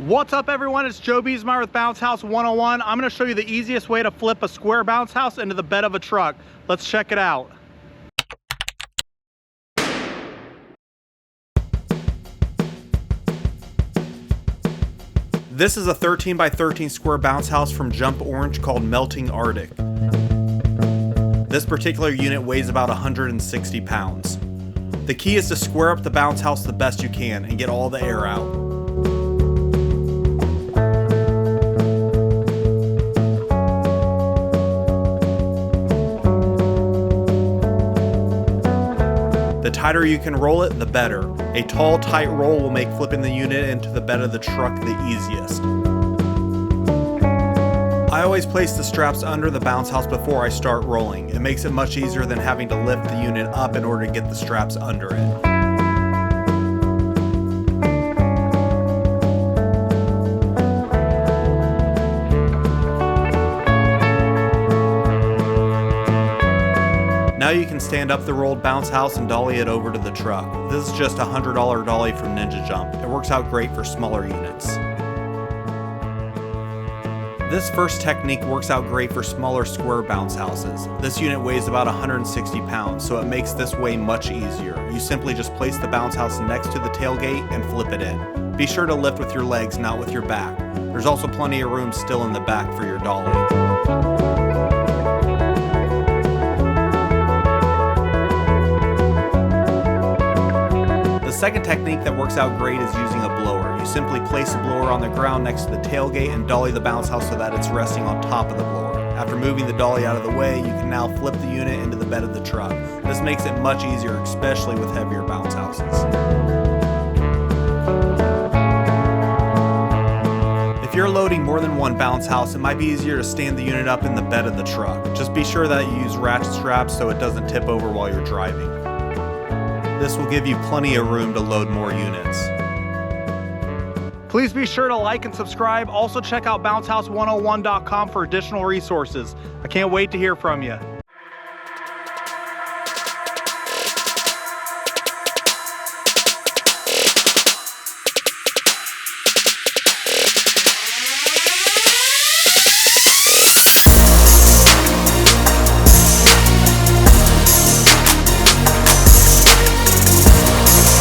What's up everyone, it's Joe Beesmeyer with Bounce House 101. I'm going to show you the easiest way to flip a square bounce house into the bed of a truck. Let's check it out. This is a 13 by 13 square bounce house from Jump Orange called Melting Arctic. This particular unit weighs about 160 pounds. The key is to square up the bounce house the best you can and get all the air out. The tighter you can roll it, the better. A tall, tight roll will make flipping the unit into the bed of the truck the easiest. I always place the straps under the bounce house before I start rolling. It makes it much easier than having to lift the unit up in order to get the straps under it. Now you can stand up the rolled bounce house and dolly it over to the truck. This is just a $100 dolly from Ninja Jump. It works out great for smaller units. This first technique works out great for smaller square bounce houses. This unit weighs about 160 pounds, so it makes this way much easier. You simply just place the bounce house next to the tailgate and flip it in. Be sure to lift with your legs, not with your back. There's also plenty of room still in the back for your dolly. The second technique that works out great is using a blower. You simply place a blower on the ground next to the tailgate and dolly the bounce house so that it's resting on top of the blower. After moving the dolly out of the way, you can now flip the unit into the bed of the truck. This makes it much easier, especially with heavier bounce houses. If you're loading more than one bounce house, it might be easier to stand the unit up in the bed of the truck. Just be sure that you use ratchet straps so it doesn't tip over while you're driving. This will give you plenty of room to load more units. Please be sure to like and subscribe. Also check out bouncehouse101.com for additional resources. I can't wait to hear from you.